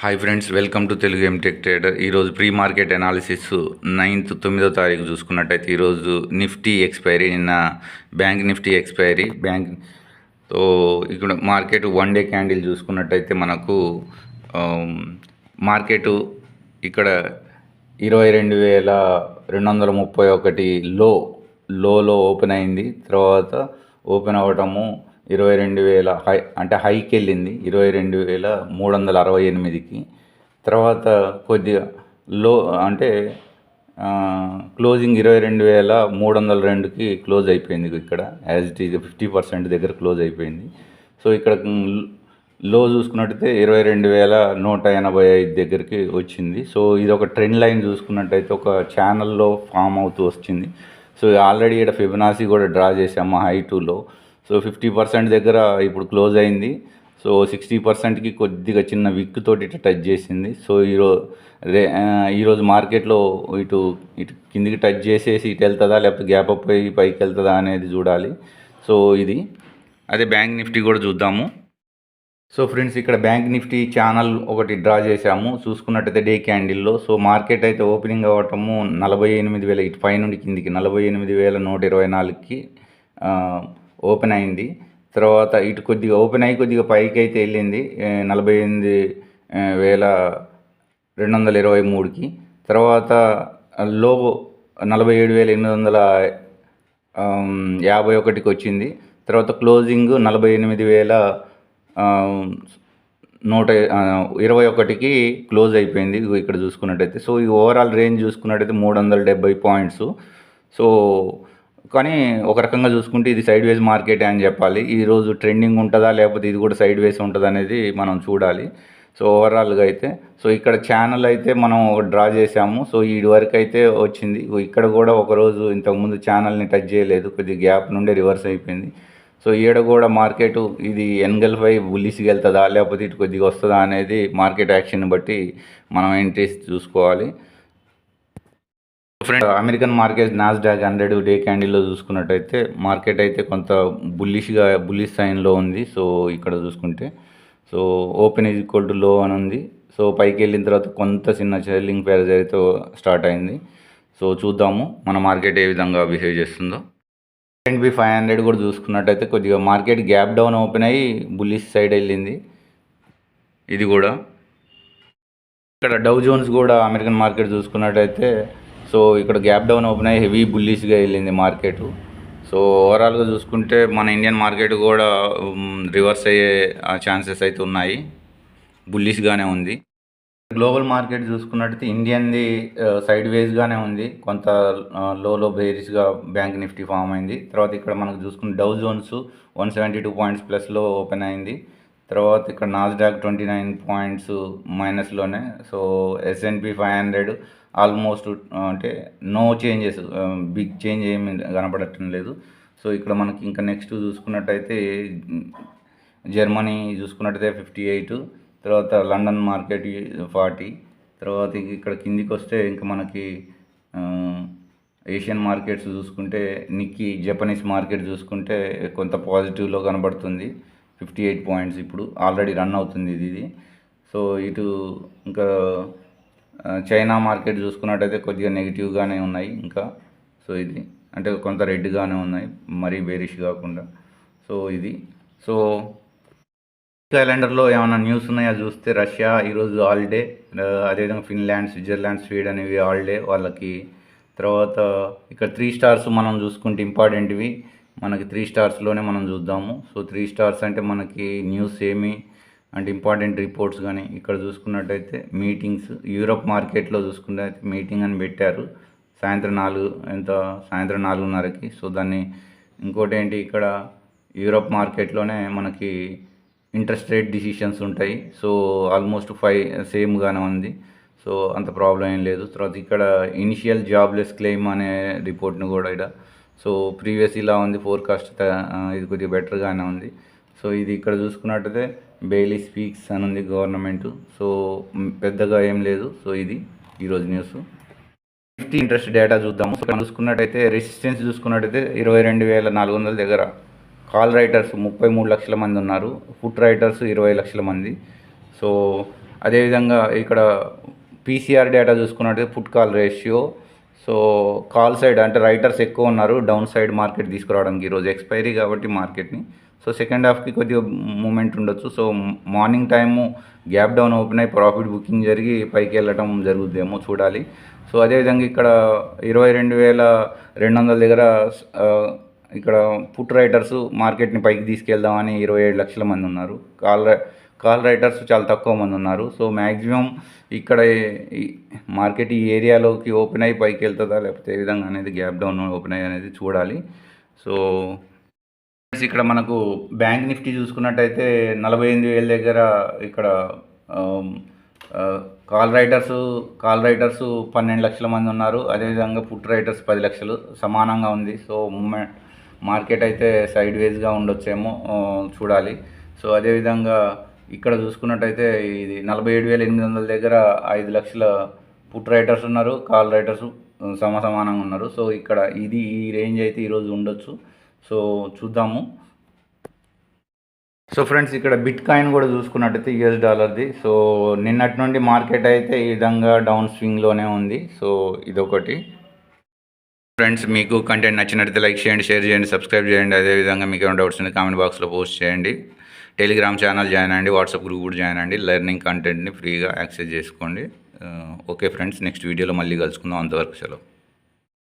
Hi friends, welcome to Telugu MTech trader. ఈరోజు pre market analysis 9వ తారీఖు చూసుకున్నట్టయితే ఈరోజు నిఫ్టీ ఎక్స్పైరీ, నిన్న బ్యాంక్ నిఫ్టీ ఎక్స్పైరీ. తో ఇక్కడ మార్కెట్ వన్ డే క్యాండిల్ చూసుకున్నట్టయితే మనకు మార్కెట్ ఇక్కడ 22,231 లోలో ఓపెన్ అయింది. తర్వాత ఓపెన్ అవ్వటము 22,000 హైకి వెళ్ళింది 22,368కి. తర్వాత కొద్దిగా లో అంటే క్లోజింగ్ 22,302కి క్లోజ్ అయిపోయింది. ఇక్కడ యాజ్ ఇట్ ఈజ్ 50% దగ్గర క్లోజ్ అయిపోయింది. సో ఇక్కడ లో చూసుకున్నట్టయితే 22,185 దగ్గరికి వచ్చింది. సో ఇది ఒక ట్రెండ్ లైన్ చూసుకున్నట్టయితే ఒక ఛానల్లో ఫామ్ అవుతూ వచ్చింది. సో ఆల్రెడీ ఇక్కడ ఫిబొనాసీ కూడా డ్రా చేసాము హై టూలో. సో 50% దగ్గర ఇప్పుడు క్లోజ్ అయింది. సో 60%కి కొద్దిగా చిన్న విక్ తోటి ఇట్లా టచ్ చేసింది. సో ఈరోజు మార్కెట్లో ఇటు కిందికి టచ్ చేసేసి ఇటు వెళ్తుందా, లేకపోతే గ్యాప్ అప్ అయ్యి పైకి వెళ్తుందా అనేది చూడాలి. సో ఇది అదే బ్యాంక్ నిఫ్టీ కూడా చూద్దాము. సో ఫ్రెండ్స్, ఇక్కడ బ్యాంక్ నిఫ్టీ ఛానల్ ఒకటి డ్రా చేశాము చూసుకున్నట్టయితే డే క్యాండిల్లో. సో మార్కెట్ అయితే ఓపెనింగ్ అవ్వటము 48,000 ఇటు పై నుండి కిందికి 48,124కి ఓపెన్ అయింది. తర్వాత ఇటు కొద్దిగా ఓపెన్ అయ్యి కొద్దిగా పైకి అయితే వెళ్ళింది 48,223కి. తర్వాత లో 47,851కి వచ్చింది. తర్వాత క్లోజింగ్ 48,121కి క్లోజ్ అయిపోయింది ఇక్కడ చూసుకున్నట్టయితే. సో ఈ ఓవరాల్ రేంజ్ చూసుకున్నట్టయితే 370 పాయింట్స్. సో కానీ ఒక రకంగా చూసుకుంటే ఇది సైడ్ వేస్ మార్కెటే అని చెప్పాలి. ఈరోజు ట్రెండింగ్ ఉంటుందా, లేకపోతే ఇది కూడా సైడ్ వేస్ ఉంటుందా అనేది మనం చూడాలి. సో ఓవరాల్గా అయితే సో ఇక్కడ ఛానల్ అయితే మనం డ్రా చేసాము. సో ఈ వరకు అయితే వచ్చింది. ఇక్కడ కూడా ఒకరోజు ఇంతకుముందు ఛానల్ని టచ్ చేయలేదు, కొద్దిగా గ్యాప్ నుండి రివర్స్ అయిపోయింది. సో ఈడ కూడా మార్కెట్ ఇది ఎన్గల్ఫ్ అయి బుల్లిస్కి వెళ్తుందా, లేకపోతే ఇటు కొద్దిగా వస్తుందా అనేది మార్కెట్ యాక్షన్ బట్టి మనం ఎంట్రీస్ చూసుకోవాలి. Friend, American market Nasdaq 100 day క్యాండిల్లో చూసుకున్నట్టయితే మార్కెట్ అయితే కొంత బుల్లిష్ సైన్లో ఉంది. సో ఇక్కడ చూసుకుంటే so open is equal to లో అని ఉంది. సో పైకి వెళ్ళిన తర్వాత కొంత చిన్న సెల్లింగ్ ప్యారేజ్ అయితే స్టార్ట్ అయింది. సో చూద్దాము మన మార్కెట్ ఏ విధంగా బిహేవ్ చేస్తుందో. S&P 500 కూడా చూసుకున్నట్టయితే కొద్దిగా మార్కెట్ గ్యాప్ డౌన్ ఓపెన్ అయ్యి బుల్లిష్ సైడ్ వెళ్ళింది. ఇది కూడా ఇక్కడ డౌ జోన్స్ కూడా అమెరికన్ మార్కెట్ చూసుకున్నట్టయితే సో ఇక్కడ గ్యాప్ డౌన్ ఓపెన్ అయ్యి హెవీ బుల్లిష్గా వెళ్ళింది మార్కెట్. సో ఓవరాల్గా చూసుకుంటే మన ఇండియన్ మార్కెట్ కూడా రివర్స్ అయ్యే ఛాన్సెస్ అయితే ఉన్నాయి, బుల్లిష్గానే ఉంది. గ్లోబల్ మార్కెట్ చూసుకున్నట్టయితే ఇండియన్ది సైడ్ వేస్గానే ఉంది, కొంత లో బేరిష్గా బ్యాంక్ నిఫ్టీ ఫామ్ అయింది. తర్వాత ఇక్కడ మనకు చూసుకుంటే డౌ జోన్స్ 172 పాయింట్స్ ప్లస్లో ఓపెన్ అయింది. తర్వాత ఇక్కడ నాస్డాక్ 29 పాయింట్స్ మైనస్లోనే. సో S&P 500 ఆల్మోస్ట్ అంటే నో చేంజెస్, బిగ్ చేంజ్ ఏమి కనపడటం లేదు. సో ఇక్కడ మనకి ఇంకా నెక్స్ట్ చూసుకున్నట్టయితే జర్మనీ చూసుకున్నట్టయితే 58, తర్వాత లండన్ మార్కెట్ 40, తర్వాత ఇక్కడ కిందికి వస్తే ఇంకా మనకి ఏషియన్ మార్కెట్స్ చూసుకుంటే నిక్కీ జపనీస్ మార్కెట్ చూసుకుంటే కొంత పాజిటివ్లో కనబడుతుంది, 58 పాయింట్స్ ఇప్పుడు ఆల్రెడీ రన్ అవుతుంది ఇది. సో ఇటు ఇంకా చైనా మార్కెట్ చూసుకున్నట్టయితే కొద్దిగా నెగిటివ్గానే ఉన్నాయి ఇంకా. సో ఇది అంటే కొంత రెడ్గానే ఉన్నాయి, మరీ బేరిష్ కాకుండా. సో ఇది సో క్యాలెండర్లో ఏమైనా న్యూస్ ఉన్నాయో చూస్తే రష్యా ఈరోజు హాలిడే, అదేవిధంగా ఫిన్లాండ్, స్విట్జర్లాండ్, స్వీడన్ ఇవి హాలిడే వాళ్ళకి. తర్వాత ఇక్కడ 3 స్టార్స్ మనం చూసుకుంటే ఇంపార్టెంట్వి మనకి 3 స్టార్స్లోనే మనం చూద్దాము. సో 3 స్టార్స్ అంటే మనకి న్యూస్ ఏమి అంటే ఇంపార్టెంట్ రిపోర్ట్స్ కానీ. ఇక్కడ చూసుకున్నట్టయితే మీటింగ్స్, యూరోప్ మార్కెట్లో చూసుకున్నట్టయితే మీటింగ్ అని పెట్టారు సాయంత్రం 4:30కి. సో దాన్ని ఇంకోటి ఏంటి, ఇక్కడ యూరోప్ మార్కెట్లోనే మనకి ఇంట్రెస్ట్ రేట్ డిసిషన్స్ ఉంటాయి. సో ఆల్మోస్ట్ 5 సేమ్గానే ఉంది. సో అంత ప్రాబ్లం ఏం లేదు. తర్వాత ఇక్కడ ఇనిషియల్ జాబ్లెస్ క్లెయిమ్ అనే రిపోర్ట్ని కూడా ఇక్కడ సో ప్రీవియస్ ఇలా ఉంది, ఫోర్కాస్ట్ ఇది కొద్దిగా బెటర్గానే ఉంది. సో ఇది ఇక్కడ చూసుకున్నట్టయితే బెయిలీ స్పీక్స్ అని ఉంది గవర్నమెంట్. సో పెద్దగా ఏం లేదు. సో ఇది ఈరోజు న్యూస్. నిఫ్టీ ఇంట్రెస్ట్ డేటా చూద్దాము. సో చూసుకున్నట్టయితే రెసిస్టెన్స్ చూసుకున్నట్టయితే 22,400 దగ్గర కాల్ రైటర్స్ 33 లక్షల మంది ఉన్నారు, ఫుట్ రైటర్స్ 20 లక్షల మంది. సో అదేవిధంగా ఇక్కడ పీసీఆర్ డేటా చూసుకున్నట్టయితే put call ratio. So call side అంటే రైటర్స్ ఎక్కువ ఉన్నారు డౌన్ సైడ్ మార్కెట్ తీసుకురావడానికి. ఈరోజు ఎక్స్పైరీ కాబట్టి మార్కెట్ని. సో సెకండ్ హాఫ్కి కొద్దిగా మూమెంట్ ఉండొచ్చు. So morning time gap down open అయ్యి ప్రాఫిట్ బుకింగ్ జరిగి పైకి వెళ్ళటం జరుగుద్దేమో చూడాలి. సో అదేవిధంగా ఇక్కడ 22,200 దగ్గర ఇక్కడ పుట్ రైటర్స్ మార్కెట్ని పైకి తీసుకెళ్దామని 27 లక్షల మంది ఉన్నారు. కాల్ రైటర్స్ చాలా తక్కువ మంది ఉన్నారు. సో మ్యాక్సిమం ఇక్కడ మార్కెట్ ఈ ఏరియాలోకి ఓపెన్ అయ్యి పైకి వెళ్తుందా లేకపోతే ఏ విధంగా అనేది గ్యాప్ డౌన్ ఓపెన్ అయ్యి అనేది చూడాలి. సో ఇక్కడ మనకు బ్యాంక్ నిఫ్టీ చూసుకున్నట్టయితే 48,000 దగ్గర ఇక్కడ కాల్ రైటర్స్ 12 లక్షల మంది ఉన్నారు. అదేవిధంగా పుట్ రైటర్స్ 10 లక్షలు సమానంగా ఉంది. సో మార్కెట్ అయితే సైడ్ వేస్గా ఉండొచ్చేమో చూడాలి. సో అదేవిధంగా ఇక్కడ చూసుకున్నట్టయితే ఇది 47,800 దగ్గర 5 లక్షల పుట్ రైటర్స్ ఉన్నారు. కాల్ రైటర్స్ సమానంగా ఉన్నారు. సో ఇక్కడ ఈ రేంజ్ అయితే ఈరోజు ఉండొచ్చు. సో చూద్దాము. సో ఫ్రెండ్స్ ఇక్కడ బిట్ కాయిన్ కూడా చూసుకున్నట్టయితే US డాలర్ది. సో నిన్నటి నుండి మార్కెట్ అయితే ఈ విధంగా డౌన్ స్వింగ్లోనే ఉంది. సో ఇదొకటి. ఫ్రెండ్స్ మీకు కంటెంట్ నచ్చినట్లయితే లైక్ చేయండి, షేర్ చేయండి, సబ్స్క్రైబ్ చేయండి. అదేవిధంగా మీకు ఏమైనా డౌట్స్ ఉంటే కామెంట్ బాక్స్లో పోస్ట్ చేయండి. టెలిగ్రామ్ ఛానల్ జాయిన్ అవ్వండి, వాట్సాప్ గ్రూప్ కూడా జాయిన్ అవ్వండి. లెర్నింగ్ కంటెంట్ని ఫ్రీగా యాక్సెస్ చేసుకోండి. ఓకే ఫ్రెండ్స్, నెక్స్ట్ వీడియోలో మళ్ళీ కలుసుకుందాం. అంతవరకు సెలవు.